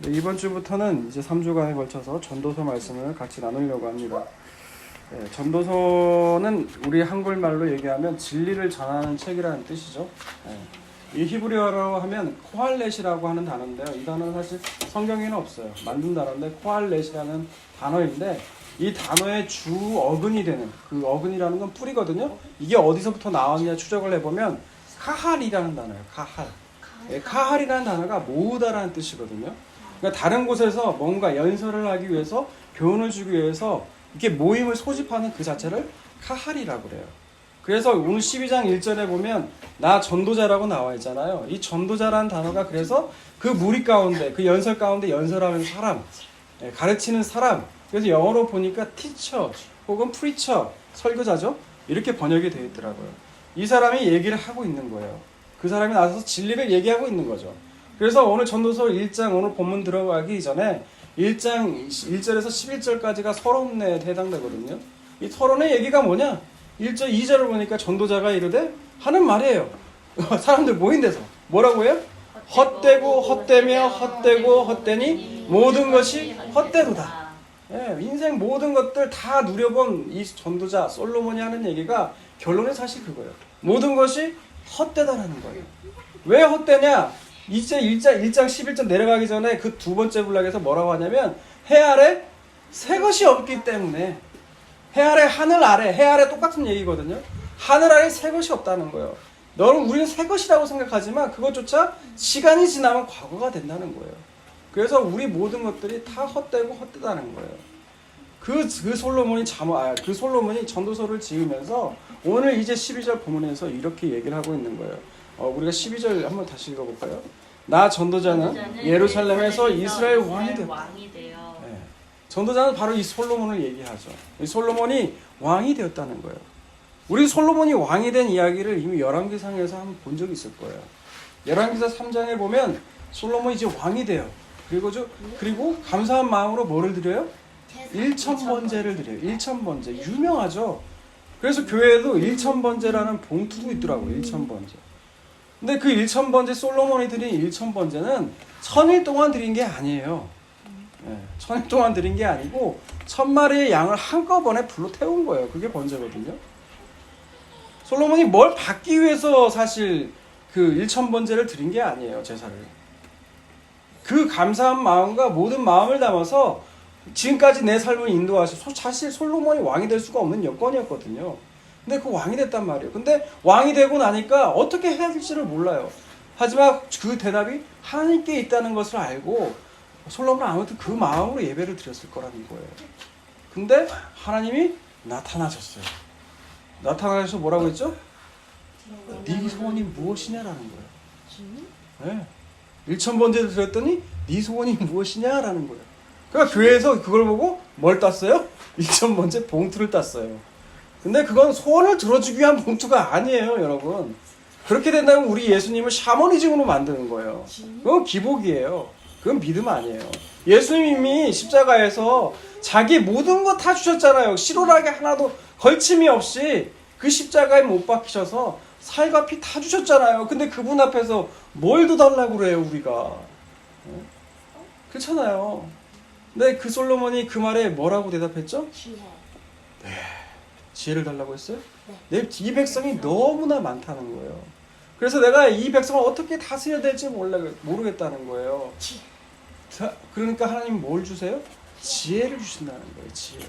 네, 이번 주부터는 이제 3주간에 걸쳐서 전도서 말씀을 같이 나누려고 합니다. 네, 전도서는 우리 한글말로 얘기하면 진리를 전하는 책이라는 뜻이죠. 네, 이 히브리어로 하면 코할렛이라고 하는 단어인데요. 이 단어는 사실 성경에는 없어요. 만든 단어인데 코할렛이라는 단어인데 이 단어의 주 어근이 되는 그 어근이라는 건 뿌리거든요. 이게 어디서부터 나왔냐 추적을 해보면 카할이라는 단어예요. 카할. 네, 카할이라는 단어가 모으다라는 뜻이거든요. 그러니까 다른 곳에서 뭔가 연설을 하기 위해서 교훈을 주기 위해서 이렇게 모임을 소집하는 그 자체를 카할이라고 그래요. 그래서 오늘 12장 1절에 보면 나 전도자라고 나와 있잖아요. 이 전도자라는 단어가 그래서 그 무리 가운데 그 연설 가운데 연설하는 사람, 가르치는 사람. 그래서 영어로 보니까 teacher 혹은 preacher, 설교자죠. 이렇게 번역이 되어 있더라고요. 이 사람이 얘기를 하고 있는 거예요. 그 사람이 나서서 진리를 얘기하고 있는 거죠. 그래서 오늘 전도서 1장 오늘 본문 들어가기 전에 1장 1절에서 11절까지가 서론에 해당되거든요. 이 서론의 얘기가 뭐냐? 1절 2절을 보니까 전도자가 이르되 하는 말이에요. 사람들 모인 데서 뭐라고 해요? 헛되고 헛되며 헛되고 헛되니 모든 것이 헛되도다. 예, 인생 모든 것들 다 누려본 이 전도자 솔로몬이 하는 얘기가 결론은 사실 그거예요. 모든 것이 헛되다라는 거예요. 왜 헛되냐? 이제 1장 11절 내려가기 전에 그 두 번째 문락에서 뭐라고 하냐면 해 아래 새 것이 없기 때문에 해 아래 하늘 아래 해 아래 똑같은 얘기거든요. 하늘 아래 새 것이 없다는 거예요. 우리는 새 것이라고 생각하지만 그것조차 시간이 지나면 과거가 된다는 거예요. 그래서 우리 모든 것들이 다 헛되고 헛되다는 거예요. 그 솔로몬이 그 솔로몬이 전도서를 지으면서 오늘 이제 12절 본문에서 이렇게 얘기를 하고 있는 거예요. 우리가 12절 한번 다시 읽어볼까요? 나 전도자는 예루살렘에서 이스라엘 왕이 되었다. 네. 전도자는 바로 이 솔로몬을 얘기하죠. 이 솔로몬이 왕이 되었다는 거예요. 우리 솔로몬이 왕이 된 이야기를 이미 열왕기상에서 한번 본 적이 있을 거예요. 열왕기사 3장에 보면 솔로몬이 이제 왕이 돼요. 그리고 감사한 마음으로 뭐를 드려요? 1,000번제를 드려요. 1,000번제. 유명하죠. 그래서 교회에도 1,000번제라는 봉투도 있더라고요. 1,000번제. 근데 그 1,000번제 솔로몬이 드린 1,000번제는 1000일 동안 드린 게 아니에요. 1000일 동안 드린 게 아니고 1000마리의 양을 한꺼번에 불로 태운 거예요. 그게 번제거든요. 솔로몬이 뭘 받기 위해서 사실 그 1,000번제를 드린 게 아니에요. 제사를. 그 감사한 마음과 모든 마음을 담아서 지금까지 내 삶을 인도하셔서 사실 솔로몬이 왕이 될 수가 없는 여건이었거든요. 근데 그 왕이 됐단 말이에요. 근데 왕이 되고 나니까 어떻게 해야 될지를 몰라요. 하지만 그 대답이 하나님께 있다는 것을 알고 솔로몬은 아무튼 그 마음으로 예배를 드렸을 거라는 거예요. 근데 하나님이 나타나셨어요. 나타나셔서 뭐라고 했죠? 네 소원이 무엇이냐라는 거예요. 네. 1,000번제를 드렸더니 네 소원이 무엇이냐라는 거예요. 그러니까 교회에서 그걸 보고 뭘 땄어요? 1,000번째 봉투를 땄어요. 근데 그건 소원을 들어주기 위한 봉투가 아니에요, 여러분. 그렇게 된다면 우리 예수님을 샤머니즘으로 만드는 거예요. 그건 기복이에요. 그건 믿음 아니에요. 예수님이 십자가에서 자기 모든 거 다 주셨잖아요. 실오라기 하나도 걸침이 없이 그 십자가에 못 박히셔서 살과 피 다 주셨잖아요. 근데 그분 앞에서 뭘 더 달라고 그래요, 우리가. 그렇잖아요. 근데 그 솔로몬이 그 말에 뭐라고 대답했죠? 지혜. 네. 지혜를 달라고 했어요? 네. 이 백성이 너무나 많다는 거예요. 그래서 내가 이 백성을 어떻게 다스려야 될지 모르겠다는 거예요. 지혜. 자, 그러니까 하나님 뭘 주세요? 지혜를 주신다는 거예요. 지혜.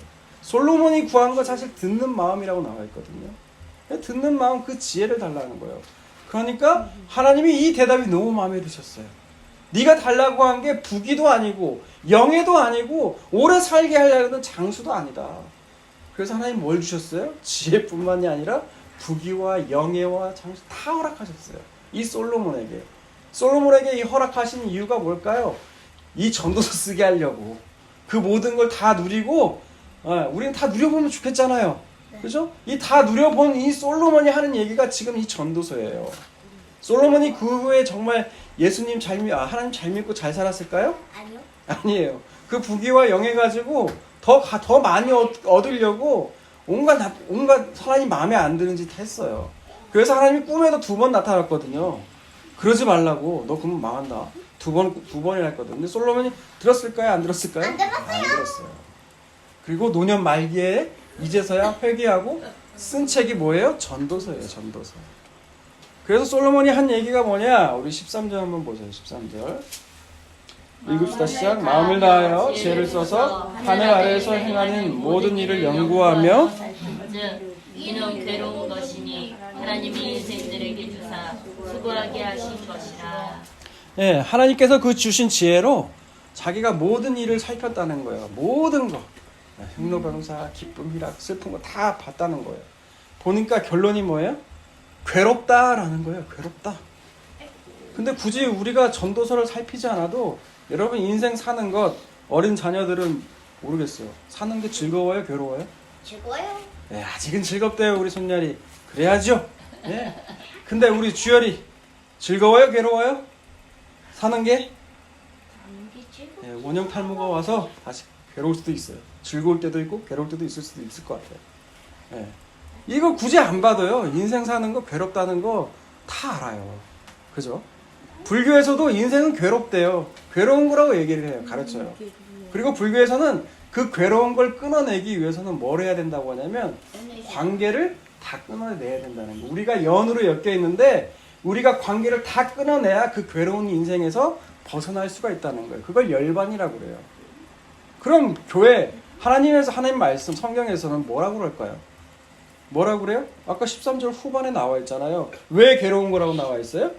솔로몬이 구한 거 사실 듣는 마음이라고 나와 있거든요. 듣는 마음, 그 지혜를 달라는 거예요. 그러니까 하나님이 이 대답이 너무 마음에 드셨어요. 네가 달라고 한 게 부귀도 아니고 영예도 아니고 오래 살게 하려는 장수도 아니다. 그래서 하나님 뭘 주셨어요? 지혜뿐만이 아니라 부귀와 영예와 장수 다 허락하셨어요. 이 솔로몬에게. 솔로몬에게 이 허락하신 이유가 뭘까요? 이 전도서 쓰게 하려고. 그 모든 걸 다 누리고 우리는 다 누려보면 좋겠잖아요. 그죠? 이 다 누려본 이 솔로몬이 하는 얘기가 지금 이 전도서예요. 솔로몬이 그 후에 정말 예수님 하나님 잘 믿고 잘 살았을까요? 아니요. 아니에요. 그 부귀와 영예 가지고 더 많이 얻으려고 온갖 하나님 마음에 안 드는 짓 했어요. 그래서 하나님이 꿈에도 2번 나타났거든요. 그러지 말라고. 너 그러면 망한다. 두 번이나 했거든. 근데 솔로몬이 들었을까요? 안 들었을까요? 안 들었어요. 안 들었어요. 그리고 노년 말기에 이제서야 회개하고 쓴 책이 뭐예요? 전도서예요. 전도서. 그래서 솔로몬이 한 얘기가 뭐냐? 우리 13절 한번 보세요. 13절. 읽읍시다. 시작. 마음을 다하여 지혜를 써서 하늘 아래에서 행하는 모든 일을 연구하며 즉 이는 괴로운 것이니 하나님이 인생들에게 주사 수고하게 하신 것이라. 예, 하나님께서 그 주신 지혜로 자기가 모든 일을 살폈다는 거예요. 모든 거. 흑로병사, 기쁨, 희락, 슬픈 거 다 봤다는 거예요. 보니까 결론이 뭐예요? 괴롭다라는 거예요. 괴롭다. 근데 굳이 우리가 전도서를 살피지 않아도 여러분 인생 사는 것 어린 자녀들은 모르겠어요. 사는 게 즐거워요? 괴로워요? 즐거워요. 네, 아직은 즐겁대요. 우리 손녀리. 그래야죠. 네. 근데 우리 주열이 즐거워요? 괴로워요? 사는 게? 네, 원형 탈모가 와서 다시 괴로울 수도 있어요. 즐거울 때도 있고 괴로울 때도 있을 수도 있을 것 같아요. 네. 이거 굳이 안 봐도요. 인생 사는 거 괴롭다는 거 다 알아요. 그죠? 불교에서도 인생은 괴롭대요. 괴로운 거라고 얘기를 해요. 가르쳐요. 그리고 불교에서는 그 괴로운 걸 끊어내기 위해서는 뭘 해야 된다고 하냐면 관계를 다 끊어내야 된다는 거. 우리가 연으로 엮여 있는데 우리가 관계를 다 끊어내야 그 괴로운 인생에서 벗어날 수가 있다는 거예요. 그걸 열반이라고 그래요. 그럼 교회 하나님에서 하나님 말씀 성경에서는 뭐라고 그럴까요? 뭐라고 그래요? 아까 13절 후반에 나와 있잖아요. 왜 괴로운 거라고 나와 있어요?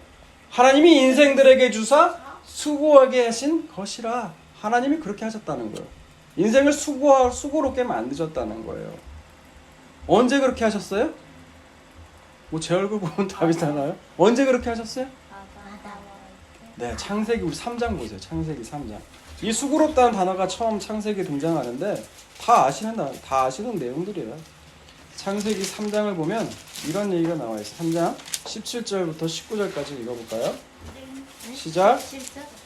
하나님이 인생들에게 주사 수고하게 하신 것이라. 하나님이 그렇게 하셨다는 거예요. 인생을 수고롭게 만드셨다는 거예요. 언제 그렇게 하셨어요? 뭐 제 얼굴 보면 답이 나나요? 언제 그렇게 하셨어요? 네, 창세기 우리 3장 보세요. 창세기 3장. 이 수고롭다는 단어가 처음 창세기에 등장하는데 다 아시는 내용들이에요. 창세기 3장을 보면 이런 얘기가 나와 있어요. 3장 17절부터 19절까지 읽어볼까요? 시작.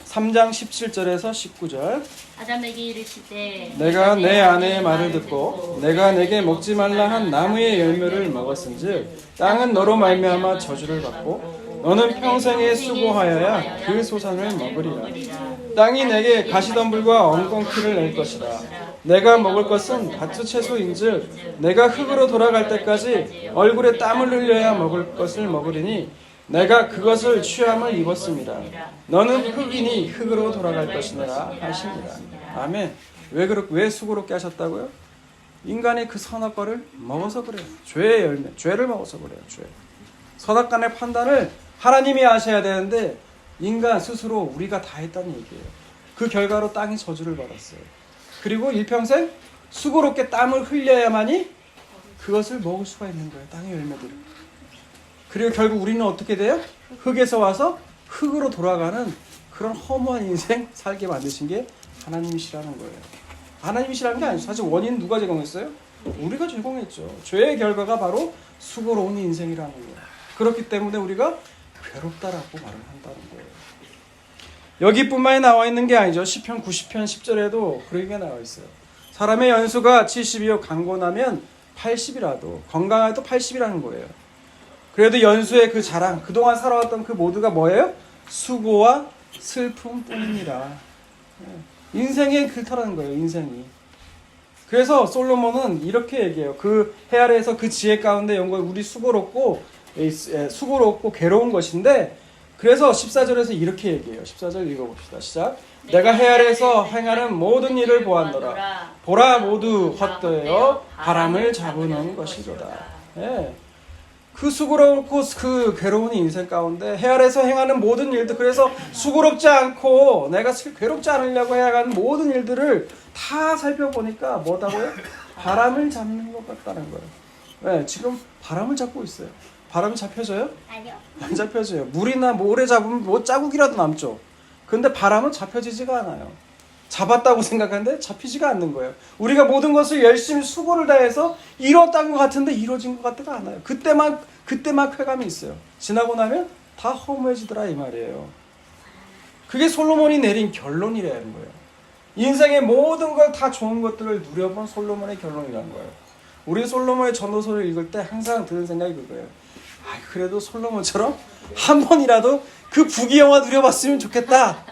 3장 17절에서 19절. 아담에게 이르시되 내가 내 아내의 말을 듣고 내가 내게 먹지 말라 한 나무의 열매를 먹었은즉 땅은 너로 말미암아 저주를 받고 너는 평생에 수고하여야 그 소산을 먹으리라. 땅이 내게 가시덤불과 엉겅퀴를 낼 것이라. 내가 먹을 것은 밭의 채소인즉 내가 흙으로 돌아갈 때까지 얼굴에 땀을 흘려야 먹을 것을 먹으리니 내가 그것을 취함을 입었습니다. 너는 흙이니 흙으로 돌아갈 것이니라 하시니라. 아멘. 왜 수고롭게 하셨다고요? 인간이 그 선악과를 먹어서 그래요. 죄의 열매, 죄를 먹어서 그래요. 죄. 선악간의 판단을 하나님이 하셔야 되는데 인간 스스로 우리가 다 했다는 얘기예요. 그 결과로 땅이 저주를 받았어요. 그리고 일평생 수고롭게 땀을 흘려야만이 그것을 먹을 수가 있는 거예요. 땅의 열매들을. 그리고 결국 우리는 어떻게 돼요? 흙에서 와서 흙으로 돌아가는 그런 허무한 인생 살게 만드신 게 하나님이시라는 거예요. 하나님이시라는 게 아니죠. 사실 원인 누가 제공했어요? 우리가 제공했죠. 죄의 결과가 바로 수고로운 인생이라는 거예요. 그렇기 때문에 우리가 괴롭다라고 말을 한다는 거예요. 여기뿐만이 나와 있는 게 아니죠. 시편 90편 10절에도 그런 게 나와 있어요. 사람의 연수가 70이요 강건하면 80이라도 건강해도 80이라는 거예요. 그래도 연수의 그 자랑, 그동안 살아왔던 그 모두가 뭐예요? 수고와 슬픔뿐이니라. 인생의 글터라는 거예요. 인생이. 그래서 솔로몬은 이렇게 얘기해요. 그 해 아래에서 그 지혜 가운데 온 걸 우리 수고롭고 괴로운 것인데 그래서 14절에서 이렇게 얘기해요. 14절 읽어봅시다. 시작. 내가 해 아래에서 행하는 모든 일을 보았노라. 보라 모두 헛되어 바람을 잡으는 것이로다. 예. 그 수고롭고 그 괴로운 인생 가운데 해 아래에서 행하는 모든 일들, 그래서 수고롭지 않고 내가 괴롭지 않으려고 해야하는 모든 일들을 다 살펴보니까 뭐다고요? 바람을 잡는 것 같다는 거예요. 네, 지금 바람을 잡고 있어요. 바람이 잡혀져요? 아니요. 안 잡혀져요. 물이나 모래 잡으면 뭐 자국이라도 남죠. 근데 바람은 잡혀지지가 않아요. 잡았다고 생각하는데 잡히지가 않는 거예요. 우리가 모든 것을 열심히 수고를 다해서 이뤘던 것 같은데 이루어진 것 같지가 않아요. 그때만 쾌감이 있어요. 지나고 나면 다 허무해지더라 이 말이에요. 그게 솔로몬이 내린 결론이라는 거예요. 인생의 모든 걸 다 좋은 것들을 누려본 솔로몬의 결론이라는 거예요. 우리 솔로몬의 전도서를 읽을 때 항상 드는 생각이 그거예요. 그래도 솔로몬처럼 한 번이라도 그 부귀영화 누려봤으면 좋겠다.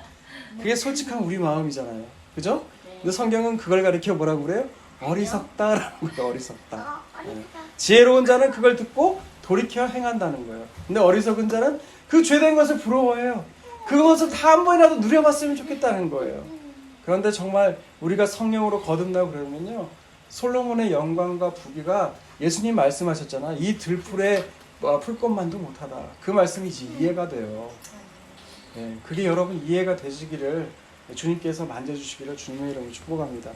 그게 솔직한 우리 마음이잖아요. 그죠? 근데 성경은 그걸 가리켜 뭐라고 그래요? 어리석다라는 거예요. 어리석다. 네. 지혜로운 자는 그걸 듣고 돌이켜 행한다는 거예요. 근데 어리석은 자는 그 죄된 것을 부러워해요. 그것을 다 한 번이라도 누려봤으면 좋겠다는 거예요. 그런데 정말 우리가 성령으로 거듭나고 그러면요, 솔로몬의 영광과 부귀가 예수님 말씀하셨잖아. 이 들풀에 풀꽃만도 못하다. 그 말씀이 이제 이해가 돼요. 네, 그게 여러분 이해가 되시기를 주님께서 만져주시기를 주님의 이름으로 축복합니다.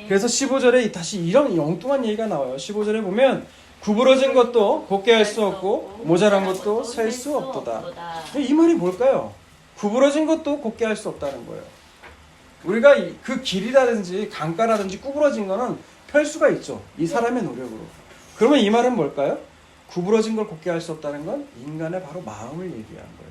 그래서 15절에 다시 이런 엉뚱한 얘기가 나와요. 15절에 보면 구부러진 것도 곱게 할 수 없고 모자란 것도 셀 수 없도다. 이 말이 뭘까요? 구부러진 것도 곱게 할 수 없다는 거예요. 우리가 그 길이라든지 강가라든지 구부러진 거는 펼 수가 있죠. 이 사람의 노력으로. 그러면 이 말은 뭘까요? 구부러진 걸 곱게 할 수 없다는 건 인간의 바로 마음을 얘기하는 거예요.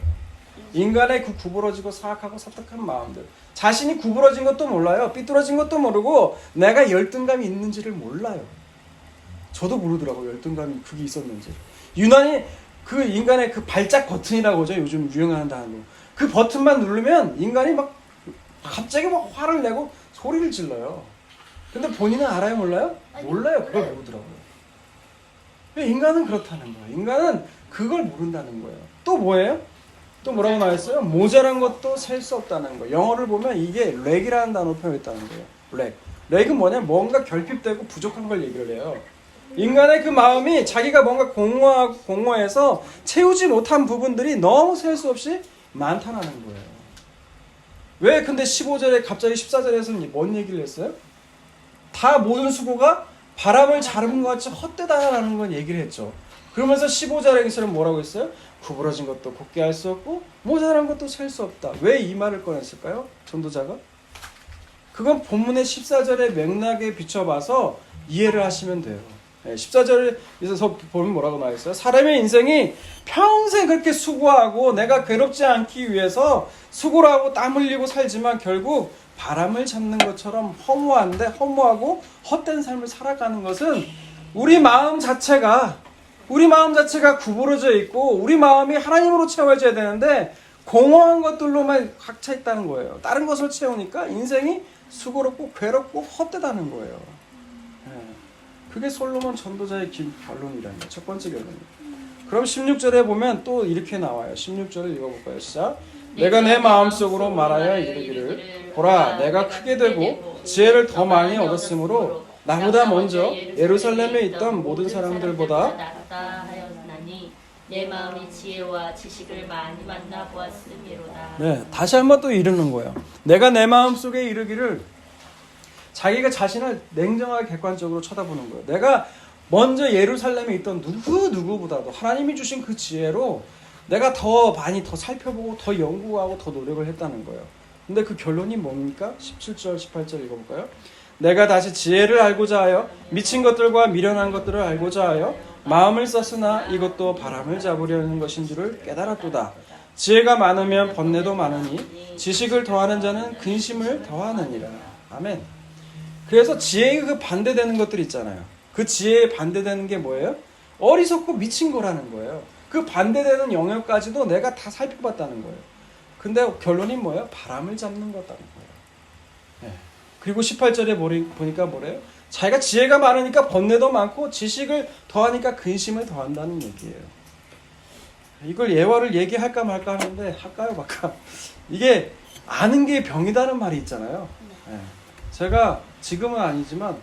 인간의 그 구부러지고 사악하고 사탁한 마음들, 자신이 구부러진 것도 몰라요. 삐뚤어진 것도 모르고 내가 열등감이 있는지를 몰라요. 저도 모르더라고요. 열등감이 그게 있었는지. 유난히 그 인간의 그 발작 버튼이라고 하죠. 요즘 유행하는 단어. 그 버튼만 누르면 인간이 막 갑자기 막 화를 내고 소리를 질러요. 근데 본인은 알아요? 몰라요? 몰라요. 그걸 모르더라고요. 인간은 그렇다는 거예요. 인간은 그걸 모른다는 거예요. 또 뭐예요? 또 뭐라고 나와있어요? 모자란 것도 셀 수 없다는 거예요. 영어를 보면 이게 렉이라는 단어로 표현했다는 거예요. 렉. 렉은 뭐냐? 뭔가 결핍되고 부족한 걸 얘기를 해요. 인간의 그 마음이 자기가 뭔가 공허해서 채우지 못한 부분들이 너무 셀 수 없이 많다는 거예요. 왜 근데 15절에 갑자기 14절에서는 뭔 얘기를 했어요? 다 모든 수고가 바람을 자른 것 같이 헛되다라는 건 얘기를 했죠. 그러면서 15절에서는 뭐라고 했어요? 구부러진 것도 곱게 할 수 없고 모자란 것도 셀 수 없다. 왜 이 말을 꺼냈을까요? 전도자가? 그건 본문의 14절의 맥락에 비춰봐서 이해를 하시면 돼요. 14절에서 보면 뭐라고 나와 있어요? 사람의 인생이 평생 그렇게 수고하고 내가 괴롭지 않기 위해서 수고를 하고 땀 흘리고 살지만 결국 바람을 잡는 것처럼 허무하고 헛된 삶을 살아가는 것은 우리 마음 자체가 구부러져 있고 우리 마음이 하나님으로 채워져야 되는데 공허한 것들로만 꽉 차 있다는 거예요. 다른 것을 채우니까 인생이 수고롭고 괴롭고 헛되다는 거예요. 그게 솔로몬 전도자의 결론이라는 거예요. 첫 번째 결론입니다. 그럼 16절에 보면 또 이렇게 나와요. 16절을 읽어볼까요? 시작. 내가 내 마음속으로 말하여 이르기를 보라 내가 크게 되고 지혜를 더 많이 얻었으므로 나보다 먼저 예루살렘에 있던 모든 사람들보다 낫다 하였나니 내 마음이 지혜와 지식을 많이 만나보았음이로다. 네, 다시 한번 또 이르는 거예요. 내가 내 마음속에 이르기를 자기가 자신을 냉정하게 객관적으로 쳐다보는 거예요. 내가 먼저 예루살렘에 있던 누구보다도 하나님이 주신 그 지혜로 내가 더 많이 더 살펴보고 더 연구하고 더 노력을 했다는 거예요. 근데 그 결론이 뭡니까? 17절 18절 읽어볼까요? 내가 다시 지혜를 알고자 하여 미친 것들과 미련한 것들을 알고자 하여 마음을 썼으나 이것도 바람을 잡으려는 것인 줄을 깨달았도다. 지혜가 많으면 번뇌도 많으니 지식을 더하는 자는 근심을 더하느니라. 아멘. 그래서 지혜가 그 반대되는 것들 있잖아요. 그 지혜에 반대되는 게 뭐예요? 어리석고 미친 거라는 거예요. 그 반대되는 영역까지도 내가 다 살펴봤다는 거예요. 근데 결론이 뭐예요? 바람을 잡는 거다는 거예요. 네. 그리고 18절에 보니까 뭐래요? 자기가 지혜가 많으니까 번뇌도 많고 지식을 더하니까 근심을 더한다는 얘기예요. 이걸 예화를 얘기할까 말까 하는데 할까요 말까? 이게 아는 게 병이다는 말이 있잖아요. 네. 제가 지금은 아니지만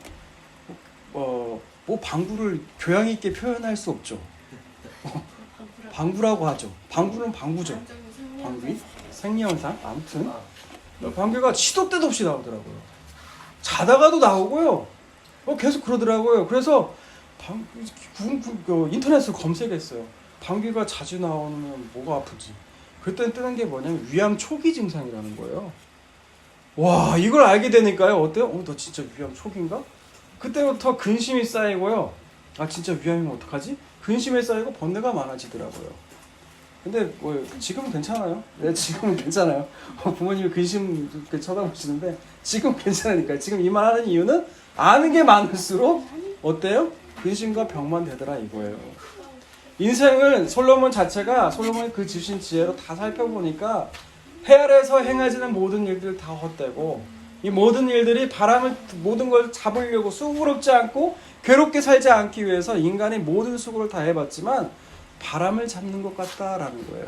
뭐 방구를 교양 있게 표현할 수 없죠. 방구라고 하죠. 방구는 방구죠. 방귀? 생리현상? 아무튼 방귀가 시도 때도 없이 나오더라고요. 자다가도 나오고요. 계속 그러더라고요. 그래서 인터넷으로 검색했어요. 방귀가 자주 나오면 뭐가 아프지? 그때 뜨는 게 뭐냐면 위암 초기 증상이라는 거예요. 와, 이걸 알게 되니까요. 어때요? 너 진짜 위암 초기인가? 그때부터 근심이 쌓이고요. 아, 진짜 위암이면 어떡하지? 근심이 쌓이고 번뇌가 많아지더라고요. 근데 지금은 괜찮아요. 네, 지금은 괜찮아요. 부모님이 근심 쳐다보시는데 지금 괜찮으니까요. 지금 이 말 하는 이유는 아는 게 많을수록 어때요? 근심과 병만 되더라 이거예요. 인생을 솔로몬 자체가 솔로몬이 그 주신 지혜로 다 살펴보니까 해 아래에서 행해지는 모든 일들 다 헛되고 이 모든 일들이 모든 걸 잡으려고 수고롭지 않고 괴롭게 살지 않기 위해서 인간이 모든 수고를 다 해봤지만 바람을 잡는 것 같다라는 거예요.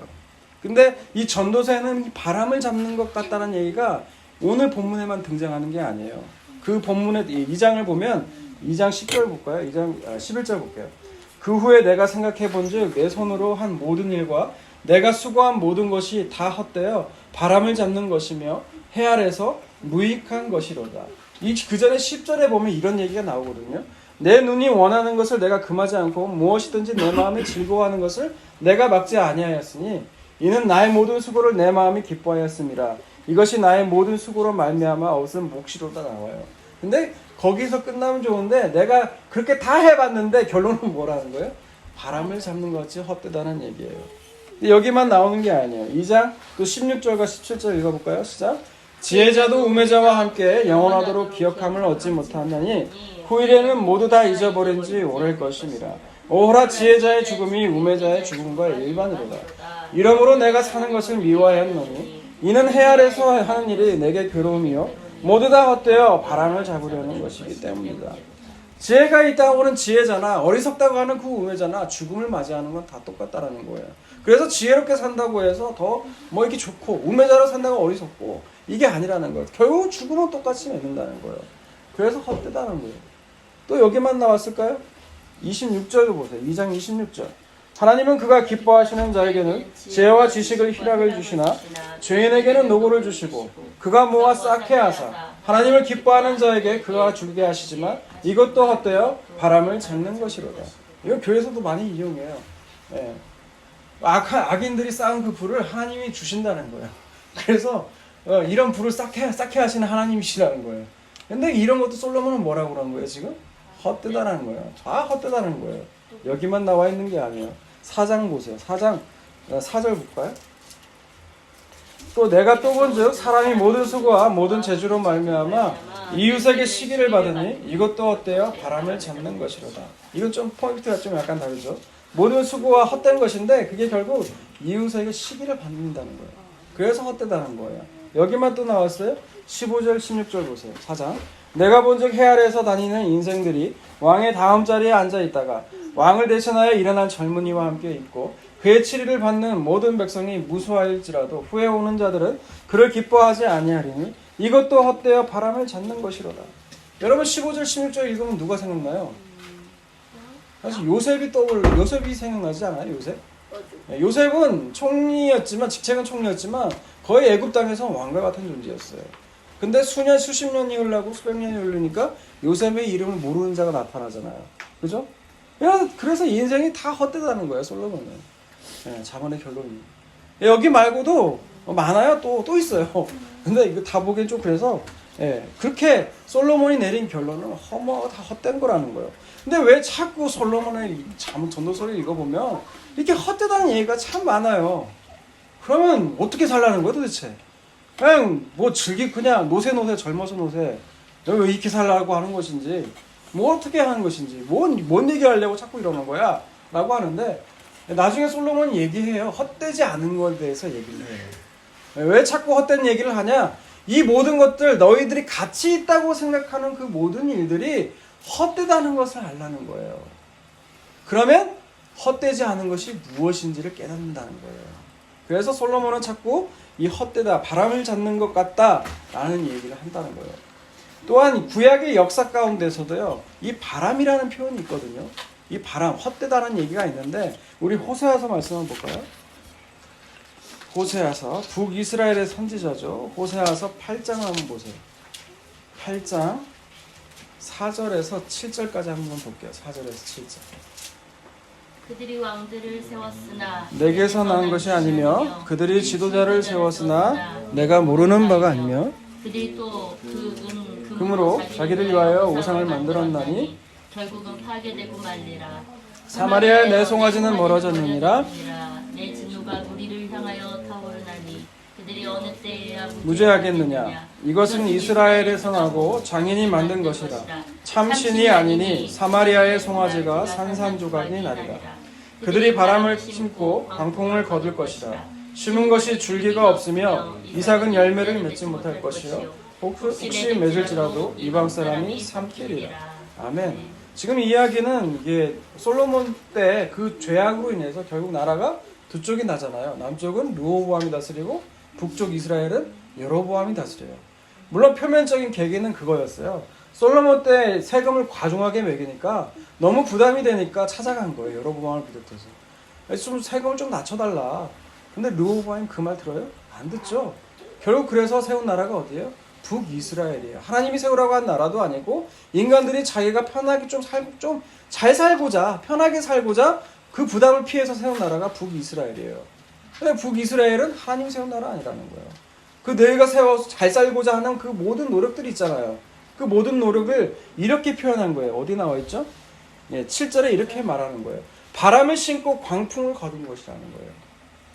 근데 이 전도서에는 바람을 잡는 것 같다는 얘기가 오늘 본문에만 등장하는 게 아니에요. 그 본문의 2장을 보면 2장 10절 볼까요? 2장 11절 볼게요. 그 후에 내가 생각해 본즉 내 손으로 한 모든 일과 내가 수고한 모든 것이 다 헛되어 바람을 잡는 것이며 해 아래서 무익한 것이로다. 그 전에 10절에 보면 이런 얘기가 나오거든요. 내 눈이 원하는 것을 내가 금하지 않고 무엇이든지 내 마음이 즐거워하는 것을 내가 막지 아니하였으니 이는 나의 모든 수고를 내 마음이 기뻐하였음이라. 이것이 나의 모든 수고로 말미암아 얻은 몫이로다 나와요. 근데 거기서 끝나면 좋은데 내가 그렇게 다 해봤는데 결론은 뭐라는 거예요? 바람을 잡는 것이 헛되다는 얘기예요. 근데 여기만 나오는 게 아니에요. 2장 또 16절과 17절 읽어볼까요? 시작. 지혜자도 우매자와 함께 영원하도록 기억함을 얻지 못하나니 후일에는 모두 다 잊어버린 지 오래일 것임이라. 오호라 지혜자의 죽음이 우매자의 죽음과 일반이로다. 이러므로 내가 사는 것을 미워하였노니 이는 해 아래서 하는 일이 내게 괴로움이요 모두 다 헛되어 바람을 잡으려는 것이기 때문이다. 지혜가 있다고 하는 지혜자나 어리석다고 하는 그 우매자나 죽음을 맞이하는 건 다 똑같다라는 거예요. 그래서 지혜롭게 산다고 해서 더 뭐 이렇게 좋고 우매자로 산다고 어리석고 이게 아니라는 거예요. 결국 죽음은 똑같이 맺는다는 거예요. 그래서 헛되다는 거예요. 또 여기만 나왔을까요? 26절도 보세요. 2장 26절. 하나님은 그가 기뻐하시는 자에게는 지혜와 지식을 희락을 주시나 죄인에게는 노고를 주시고 그가 모아 쌓게 하사 하나님을 기뻐하는 자에게 그가 주게 하시지만 이것도 헛되어 바람을 잡는 것이로다. 이거 교회에서도 많이 이용해요. 예. 악인들이 쌓은 그 불을 하나님이 주신다는 거예요. 그래서 이런 불을 쌓게 하시는 하나님이시라는 거예요. 근데 이런 것도 솔로몬은 뭐라고 그러는 거예요 지금? 헛되다라는 거예요. 다 헛되다는 거예요. 여기만 나와 있는 게 아니에요. 4장 보세요. 4장 4절 볼까요? 또 내가 또 본즉 사람이 모든 수고와 모든 재주로 말미암아 이웃에게 시기를 받으니 이것도 헛되어 바람을 잡는 것이로다. 이건 좀 포인트가 좀 약간 다르죠. 모든 수고와 헛된 것인데 그게 결국 이웃에게 시기를 받는다는 거예요. 그래서 헛되다는 거예요. 여기만 또 나왔어요. 15절 16절 보세요. 4장. 내가 본즉 해 아래에서 다니는 인생들이 왕의 다음 자리에 앉아 있다가 왕을 대신하여 일어난 젊은이와 함께 있고 그의 치리를 받는 모든 백성이 무수하일지라도 후에 오는 자들은 그를 기뻐하지 아니하리니 이것도 헛되어 바람을 잡는 것이로다. 여러분 15절 16절 읽으면 누가 생각나요? 사실 요셉이 생각나지 않아요? 요셉은 총리였지만 직책은 총리였지만 거의 애굽 땅에서 왕과 같은 존재였어요. 근데 수십 년이 흘러고 수백 년이 흐르니까 요셉의 이름을 모르는 자가 나타나잖아요. 그죠? 그래서 인생이 다 헛되다는 거예요, 솔로몬은. 자문의 결론이. 여기 말고도 많아요. 또 있어요. 근데 이거 다 보기엔 좀 그래서 그렇게 솔로몬이 내린 결론은 다 헛된 거라는 거예요. 근데 왜 자꾸 솔로몬의 전도서를 읽어보면 이렇게 헛되다는 얘기가 참 많아요. 그러면 어떻게 살라는 거야 도대체? 그냥 그냥 노세 젊어서 노세 왜 이렇게 살라고 하는 것인지 어떻게 하는 것인지 뭔 얘기하려고 자꾸 이러는 거야 라고 하는데 나중에 솔로몬이 얘기해요. 헛되지 않은 것에 대해서 얘기를 해요. 왜 자꾸 헛된 얘기를 하냐? 이 모든 것들 너희들이 가치 있다고 생각하는 그 모든 일들이 헛되다는 것을 알라는 거예요. 그러면 헛되지 않은 것이 무엇인지를 깨닫는다는 거예요. 그래서 솔로몬은 자꾸 이 헛되다, 바람을 잡는 것 같다 라는 얘기를 한다는 거예요. 또한 구약의 역사 가운데서도요, 이 바람이라는 표현이 있거든요. 이 바람, 헛되다는 얘기가 있는데 우리 호세아서 말씀 한번 볼까요? 호세아서, 북이스라엘의 선지자죠. 호세아서 8장 한번 보세요. 8장 4절에서 7절까지 한번 볼게요. 4절에서 7절. 그들이 왕들을 세웠으나 내게서 난 것이 아니며 그들이 지도자를 세웠으나 내가 모르는 바가 아니며 그들이 또 금으로 자기를 위하여 우상을 만들었나니 결국은 파괴되고 말리라. 사마리아의 내 송아지는 멀어졌느니라. 내 진노가 우리를 향하여 타오르나니 그들이 어느 때에야 무죄하겠느냐. 이것은 이스라엘에서 나고 장인이 만든 것이라. 참신이 아니니 사마리아의 송아지가 산산조각이 나리라. 그들이 바람을 심고 광풍을 거둘 것이라. 심은 것이 줄기가 없으며 이삭은 열매를 맺지 못할 것이요 혹시 맺을지라도 이방 사람이 삼키리라. 아멘. 지금 이야기는 이게 솔로몬 때 그 죄악으로 인해서 결국 나라가 두 쪽이 나잖아요. 남쪽은 르호보암이 다스리고 북쪽 이스라엘은 여로보암이 다스려요. 물론 표면적인 계기는 그거였어요. 솔로몬 때 세금을 과중하게 매기니까 너무 부담이 되니까 찾아간 거예요. 여로보암을 비롯해서. 좀 세금을 좀 낮춰달라. 근데 르호보암이 그 말 들어요? 안 듣죠. 결국 그래서 세운 나라가 어디예요? 북이스라엘이에요. 하나님이 세우라고 한 나라도 아니고 인간들이 자기가 편하게 좀 잘 살고자, 편하게 살고자 그 부담을 피해서 세운 나라가 북이스라엘이에요. 근데 북이스라엘은 하나님이 세운 나라 아니라는 거예요. 그 너희가 세워서 잘 살고자 하는 그 모든 노력들이 있잖아요. 그 모든 노력을 이렇게 표현한 거예요. 어디 나와 있죠? 7절에 이렇게 말하는 거예요. 바람을 심고 광풍을 거둔 것이라는 거예요.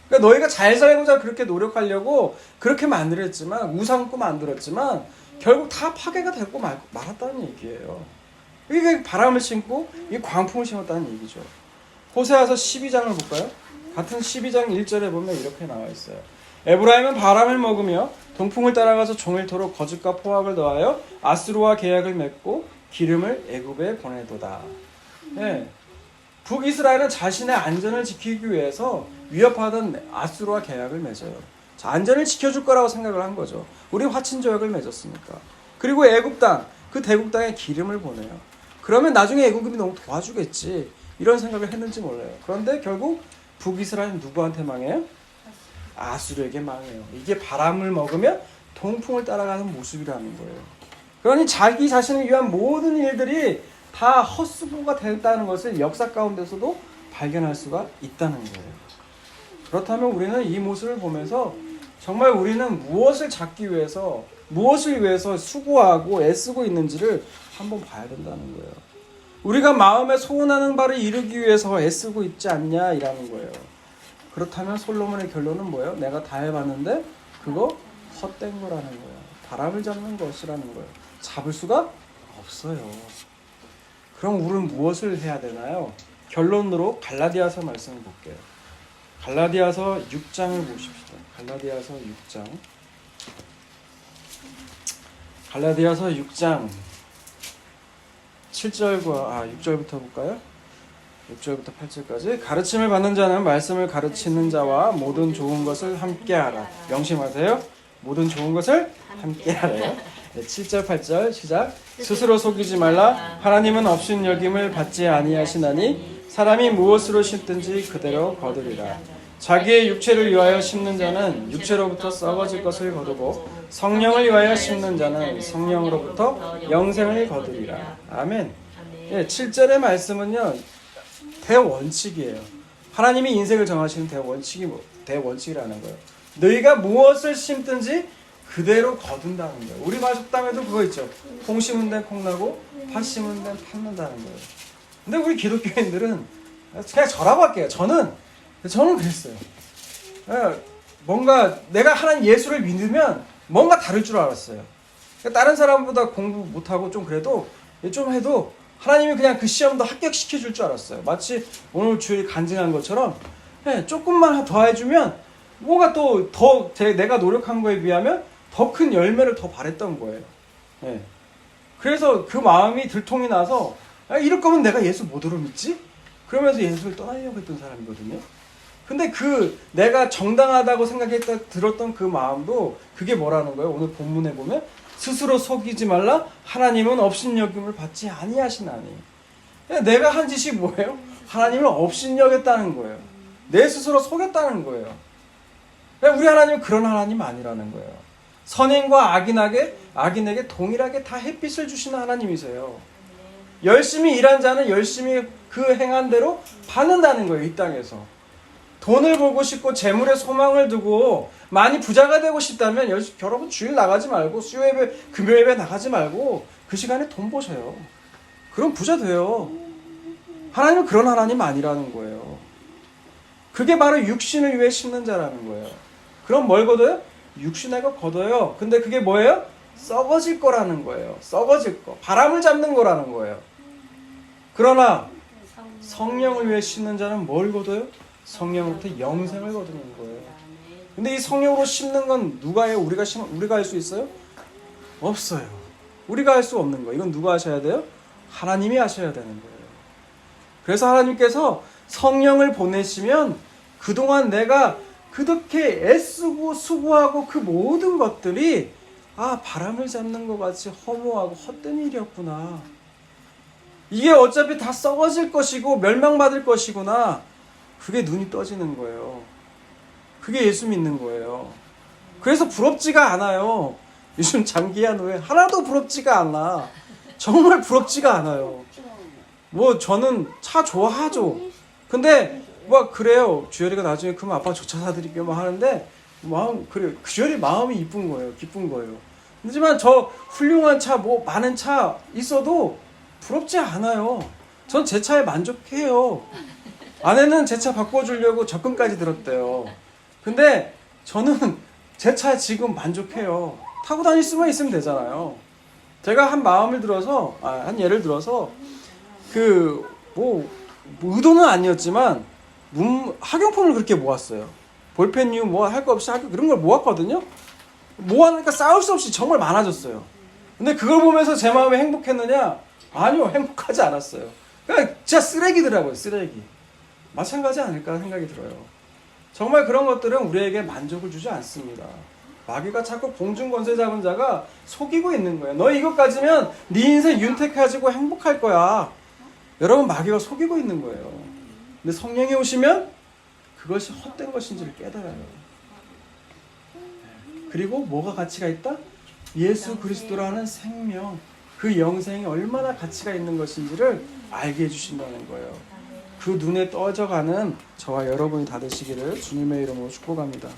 그러니까 너희가 잘 살고자 그렇게 노력하려고 그렇게 만들었지만, 우상꾸 만들었지만 결국 다 파괴가 되고 말았다는 얘기예요. 이게 바람을 심고 이 광풍을 심었다는 얘기죠. 호세아서 12장을 볼까요? 같은 12장 1절에 보면 이렇게 나와 있어요. 에브라임은 바람을 먹으며 동풍을 따라가서 종일토록 거짓과 포악을 더하여 아수르와 계약을 맺고 기름을 애굽에 보내도다. 네. 북이스라엘은 자신의 안전을 지키기 위해서 위협하던 아수르와 계약을 맺어요. 자, 안전을 지켜줄 거라고 생각을 한 거죠. 우리 화친조약을 맺었으니까. 그리고 애굽 땅, 그 대국 땅에 기름을 보내요. 그러면 나중에 애굽이 너무 도와주겠지. 이런 생각을 했는지 몰라요. 그런데 결국 북이스라엘은 누구한테 망해요? 아수르에게 망해요. 이게 바람을 먹으면 동풍을 따라가는 모습이라는 거예요. 그러니 자기 자신을 위한 모든 일들이 다 헛수고가 됐다는 것을 역사 가운데서도 발견할 수가 있다는 거예요. 그렇다면 우리는 이 모습을 보면서 정말 우리는 무엇을 찾기 위해서, 무엇을 위해서 수고하고 애쓰고 있는지를 한번 봐야 된다는 거예요. 우리가 마음에 소원하는 바를 이루기 위해서 애쓰고 있지 않냐이라는 거예요. 그렇다면 솔로몬의 결론은 뭐예요? 내가 다 해봤는데 그거 헛된 거라는 거예요. 바람을 잡는 것이라는 거예요. 잡을 수가 없어요. 그럼 우리는 무엇을 해야 되나요? 결론으로 갈라디아서 말씀을 볼게요. 갈라디아서 6장을 보십시다. 갈라디아서 6장. 갈라디아서 6장 6절부터 볼까요? 6절부터 8절까지. 가르침을 받는 자는 말씀을 가르치는 자와 모든 좋은 것을 함께하라. 명심하세요. 모든 좋은 것을 함께하래요. 7절 8절 시작. 스스로 속이지 말라. 하나님은 없인 여김을 받지 아니하시나니 사람이 무엇으로 심든지 그대로 거두리라. 자기의 육체를 위하여 심는 자는 육체로부터 썩어질 것을 거두고 성령을 위하여 심는 자는 성령으로부터 영생을 거두리라. 아멘. 7절의 말씀은요, 대원칙이에요. 하나님이 인생을 정하시는 대원칙이라는 거예요. 너희가 무엇을 심든지 그대로 거둔다는 거예요. 우리말 속담에도 그거 있죠. 콩 심은 데는 콩 나고 팥 심은 데는 팥 난다는 거예요. 근데 우리 기독교인들은 그냥 저라고 할게요. 저는 그랬어요. 뭔가 내가 하나님 예수를 믿으면 뭔가 다를 줄 알았어요. 다른 사람보다 공부 못하고 좀 그래도 좀 해도 하나님이 그냥 그 시험도 합격시켜 줄 줄 알았어요. 마치 오늘 주일 간증한 것처럼 조금만 더 해주면 뭔가 또 더 내가 노력한 거에 비하면 더 큰 열매를 더 바랬던 거예요. 그래서 그 마음이 들통이 나서 이럴 거면 내가 예수 뭐로 믿지? 그러면서 예수를 떠나려고 했던 사람이거든요. 근데 내가 정당하다고 들었던 그 마음도 그게 뭐라는 거예요? 오늘 본문에 보면 스스로 속이지 말라. 하나님은 업신여김을 받지 아니하시나니. 내가 한 짓이 뭐예요? 하나님을 업신여겼다는 거예요. 내 스스로 속였다는 거예요. 우리 하나님은 그런 하나님 아니라는 거예요. 선인과 악인에게 동일하게 다 햇빛을 주시는 하나님이세요. 열심히 일한 자는 열심히 그 행한 대로 받는다는 거예요. 이 땅에서. 돈을 벌고 싶고 재물에 소망을 두고 많이 부자가 되고 싶다면 여러분 주일 나가지 말고 수요예배, 금요예배 나가지 말고 그 시간에 돈 버셔요. 그럼 부자 돼요. 하나님은 그런 하나님 아니라는 거예요. 그게 바로 육신을 위해 심는 자라는 거예요. 그럼 뭘 거둬요? 육신에가 거둬요. 근데 그게 뭐예요? 썩어질 거라는 거예요. 썩어질 거. 바람을 잡는 거라는 거예요. 그러나 성령을 위해 심는 자는 뭘 거둬요? 성령으로부터 영생을 거두는 거예요. 근데 이 성령으로 심는 건 누가 해요? 우리가 할 수 있어요? 없어요. 우리가 할 수 없는 거. 이건 누가 하셔야 돼요? 하나님이 하셔야 되는 거예요. 그래서 하나님께서 성령을 보내시면 그동안 내가 그렇게 애쓰고 수고하고 그 모든 것들이 바람을 잡는 것 같이 허무하고 헛된 일이었구나. 이게 어차피 다 썩어질 것이고 멸망받을 것이구나. 그게 눈이 떠지는 거예요. 그게 예수 믿는 거예요. 그래서 부럽지가 않아요. 요즘 장기야 노예 하나도 부럽지가 않아. 정말 부럽지가 않아요. 뭐 저는 차 좋아하죠. 근데 뭐 그래요. 주열이가 나중에 크면 아빠 저 차 사드릴게요 뭐 하는데 그래요. 주열이 마음이 이쁜 거예요. 기쁜 거예요. 하지만 저 훌륭한 차 뭐 많은 차 있어도 부럽지 않아요. 전 제 차에 만족해요. 아내는 제 차 바꿔주려고 적금까지 들었대요. 근데 저는 제 차에 지금 만족해요. 타고 다닐 수만 있으면 되잖아요. 제가 한 예를 들어서 의도는 아니었지만 학용품을 그렇게 모았어요. 볼펜류 뭐 할 거 없이 그런 걸 모았거든요. 모아놓으니까 싸울 수 없이 정말 많아졌어요. 근데 그걸 보면서 제 마음이 행복했느냐? 아니요, 행복하지 않았어요. 그냥 진짜 쓰레기더라고요, 쓰레기. 마찬가지 아닐까 생각이 들어요. 정말 그런 것들은 우리에게 만족을 주지 않습니다. 마귀가 자꾸 공중권세 잡은 자가 속이고 있는 거예요. 너 이것 가지면 네 인생 윤택해지고 행복할 거야. 여러분, 마귀가 속이고 있는 거예요. 근데 성령이 오시면 그것이 헛된 것인지를 깨달아요. 그리고 뭐가 가치가 있다? 예수 그리스도라는 생명, 그 영생이 얼마나 가치가 있는 것인지를 알게 해주신다는 거예요. 그 눈에 떠져가는 저와 여러분이 다 되시기를 주님의 이름으로 축복합니다.